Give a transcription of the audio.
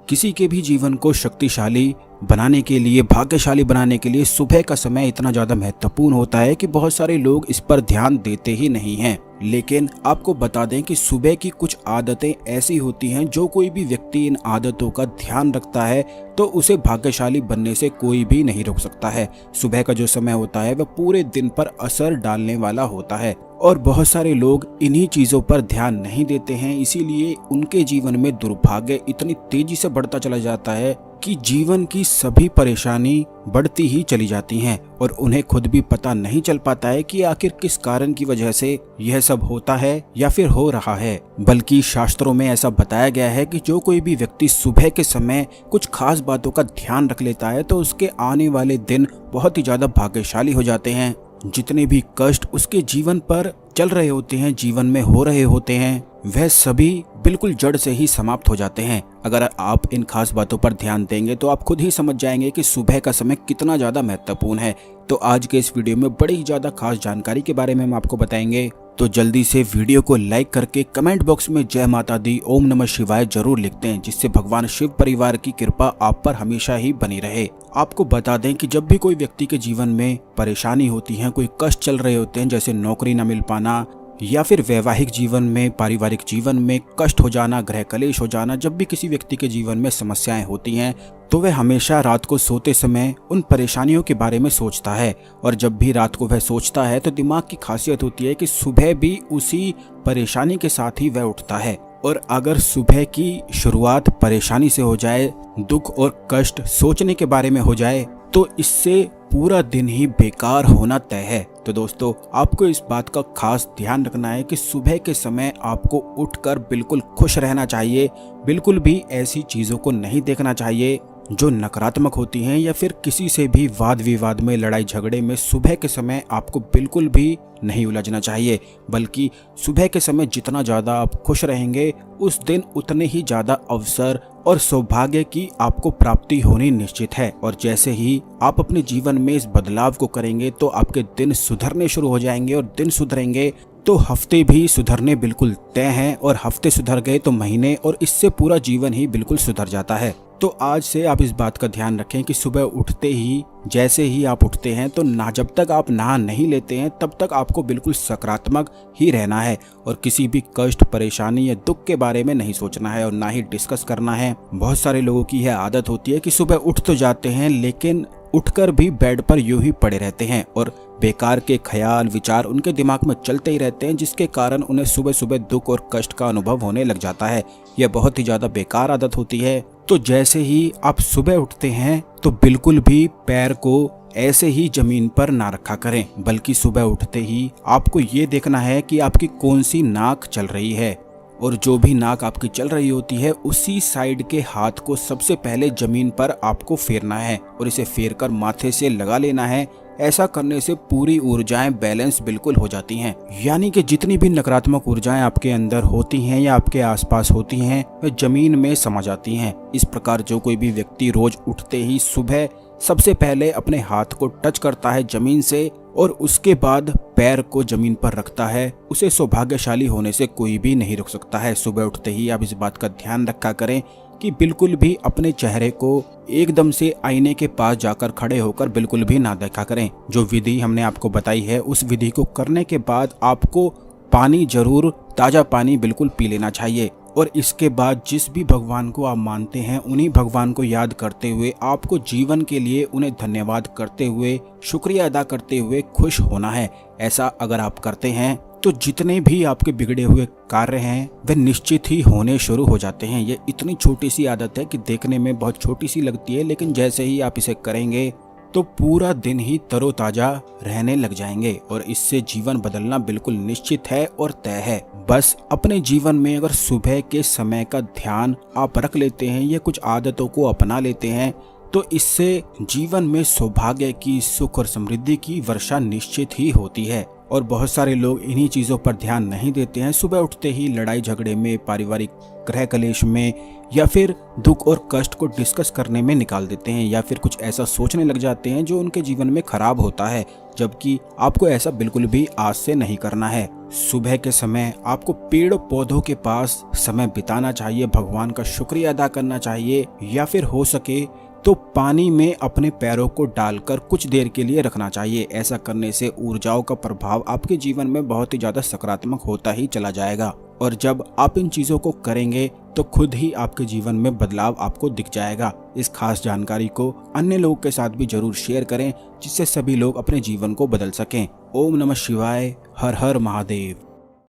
किसी के भी जीवन को शक्तिशाली बनाने के लिए, भाग्यशाली बनाने के लिए सुबह का समय इतना ज़्यादा महत्वपूर्ण होता है कि बहुत सारे लोग इस पर ध्यान देते ही नहीं हैं। लेकिन आपको बता दें कि सुबह की कुछ आदतें ऐसी होती हैं, जो कोई भी व्यक्ति इन आदतों का ध्यान रखता है तो उसे भाग्यशाली बनने से कोई भी नहीं रोक सकता है। सुबह का जो समय होता है वह पूरे दिन पर असर डालने वाला होता है और बहुत सारे लोग इन्हीं चीज़ों पर ध्यान नहीं देते हैं, इसीलिए उनके जीवन में दुर्भाग्य इतनी तेजी से बढ़ता चला जाता है कि जीवन की सभी परेशानी बढ़ती ही चली जाती हैं और उन्हें खुद भी पता नहीं चल पाता है कि आखिर किस कारण की वजह से यह सब होता है या फिर हो रहा है। बल्कि शास्त्रों में ऐसा बताया गया है कि जो कोई भी व्यक्ति सुबह के समय कुछ खास बातों का ध्यान रख लेता है तो उसके आने वाले दिन बहुत ही ज्यादा भाग्यशाली हो जाते हैं। जितने भी कष्ट उसके जीवन पर चल रहे होते हैं, जीवन में हो रहे होते हैं, वह सभी बिल्कुल जड़ से ही समाप्त हो जाते हैं। अगर आप इन खास बातों पर ध्यान देंगे तो आप खुद ही समझ जाएंगे कि सुबह का समय कितना ज़्यादा महत्वपूर्ण है। तो आज के इस वीडियो में बड़ी ज़्यादा खास जानकारी के बारे में हम आपको बताएंगे, तो जल्दी से वीडियो को लाइक करके कमेंट बॉक्स में जय माता दी, ओम नमः शिवाय जरूर लिखते हैं, जिससे भगवान शिव परिवार की कृपा आप पर हमेशा ही बनी रहे। आपको बता दें कि जब भी कोई व्यक्ति के जीवन में परेशानी होती है, कोई कष्ट चल रहे होते हैं, जैसे नौकरी न मिल पाना या फिर वैवाहिक जीवन में, पारिवारिक जीवन में कष्ट हो जाना, गृह कलेश हो जाना, जब भी किसी व्यक्ति के जीवन में समस्याएं होती हैं तो वह हमेशा रात को सोते समय उन परेशानियों के बारे में सोचता है। और जब भी रात को वह सोचता है तो दिमाग की खासियत होती है कि सुबह भी उसी परेशानी के साथ ही वह उठता है। और अगर सुबह की शुरुआत परेशानी से हो जाए, दुख और कष्ट सोचने के बारे में हो जाए, तो इससे पूरा दिन ही बेकार होना तय है। तो दोस्तों, आपको इस बात का खास ध्यान रखना है कि सुबह के समय आपको उठकर बिल्कुल खुश रहना चाहिए। बिल्कुल भी ऐसी चीज़ों को नहीं देखना चाहिए जो नकारात्मक होती हैं, या फिर किसी से भी वाद विवाद में, लड़ाई झगड़े में सुबह के समय आपको बिल्कुल भी नहीं उलझना चाहिए। बल्कि सुबह के समय जितना ज़्यादा आप खुश रहेंगे, उस दिन उतने ही ज़्यादा अवसर और सौभाग्य की आपको प्राप्ति होनी निश्चित है। और जैसे ही आप अपने जीवन में इस बदलाव को करेंगे तो आपके दिन सुधरने शुरू हो जाएंगे, और दिन सुधरेंगे तो हफ्ते भी सुधरने बिल्कुल तय हैं, और हफ्ते सुधर गए तो महीने, और इससे पूरा जीवन ही बिल्कुल सुधर जाता है। तो आज से आप इस बात का ध्यान रखें कि सुबह उठते ही, जैसे ही आप उठते हैं, तो ना जब तक आप नहा नहीं लेते हैं तब तक आपको बिल्कुल सकारात्मक ही रहना है और किसी भी कष्ट, परेशानी या दुख के बारे में नहीं सोचना है और ना ही डिस्कस करना है। बहुत सारे लोगों की यह आदत होती है कि सुबह उठ तो जाते हैं लेकिन उठकर भी बेड पर यूं ही पड़े रहते हैं और बेकार के ख्याल, विचार उनके दिमाग में चलते ही रहते हैं, जिसके कारण उन्हें सुबह सुबह दुख और कष्ट का अनुभव होने लग जाता है। यह बहुत ही ज्यादा बेकार आदत होती है। तो जैसे ही आप सुबह उठते हैं तो बिल्कुल भी पैर को ऐसे ही जमीन पर ना रखा करें, बल्कि सुबह उठते ही आपको ये देखना है कि आपकी कौन सी नाक चल रही है, और जो भी नाक आपकी चल रही होती है उसी साइड के हाथ को सबसे पहले जमीन पर आपको फेरना है और इसे फेरकर माथे से लगा लेना है। ऐसा करने से पूरी ऊर्जाएं बैलेंस बिल्कुल हो जाती हैं, यानी कि जितनी भी नकारात्मक ऊर्जाएं आपके अंदर होती हैं या आपके आसपास होती हैं, वे जमीन में समा जाती हैं। इस प्रकार जो कोई भी व्यक्ति रोज उठते ही सुबह सबसे पहले अपने हाथ को टच करता है जमीन से और उसके बाद पैर को जमीन पर रखता है, उसे सौभाग्यशाली होने से कोई भी नहीं रोक सकता है। सुबह उठते ही आप इस बात का ध्यान रखा करें कि बिल्कुल भी अपने चेहरे को एकदम से आईने के पास जाकर खड़े होकर बिल्कुल भी ना देखा करें। जो विधि हमने आपको बताई है, उस विधि को करने के बाद आपको पानी जरूर, ताज़ा पानी बिल्कुल पी लेना चाहिए। और इसके बाद जिस भी भगवान को आप मानते हैं, उन्हीं भगवान को याद करते हुए आपको जीवन के लिए उन्हें धन्यवाद करते हुए, शुक्रिया अदा करते हुए खुश होना है। ऐसा अगर आप करते हैं तो जितने भी आपके बिगड़े हुए कार्य हैं वे निश्चित ही होने शुरू हो जाते हैं। ये इतनी छोटी सी आदत है कि देखने में बहुत छोटी सी लगती है, लेकिन जैसे ही आप इसे करेंगे तो पूरा दिन ही तरोताजा रहने लग जाएंगे और इससे जीवन बदलना बिल्कुल निश्चित है और तय है। बस अपने जीवन में अगर सुबह के समय का ध्यान आप रख लेते हैं या कुछ आदतों को अपना लेते हैं तो इससे जीवन में सौभाग्य की, सुख और समृद्धि की वर्षा निश्चित ही होती है। और बहुत सारे लोग इन्हीं चीज़ों पर ध्यान नहीं देते हैं। सुबह उठते ही लड़ाई झगड़े में, पारिवारिक गृह कलेश में, या फिर दुख और कष्ट को डिस्कस करने में निकाल देते हैं, या फिर कुछ ऐसा सोचने लग जाते हैं जो उनके जीवन में खराब होता है, जबकि आपको ऐसा बिल्कुल भी आज से नहीं करना है। सुबह के समय आपको पेड़ पौधों के पास समय बिताना चाहिए, भगवान का शुक्रिया अदा करना चाहिए, या फिर हो सके तो पानी में अपने पैरों को डालकर कुछ देर के लिए रखना चाहिए। ऐसा करने से ऊर्जाओं का प्रभाव आपके जीवन में बहुत ही ज्यादा सकारात्मक होता ही चला जाएगा, और जब आप इन चीजों को करेंगे तो खुद ही आपके जीवन में बदलाव आपको दिख जाएगा। इस खास जानकारी को अन्य लोगों के साथ भी जरूर शेयर करें, जिससे सभी लोग अपने जीवन को बदल सकें। ओम नमः शिवाय। हर हर महादेव।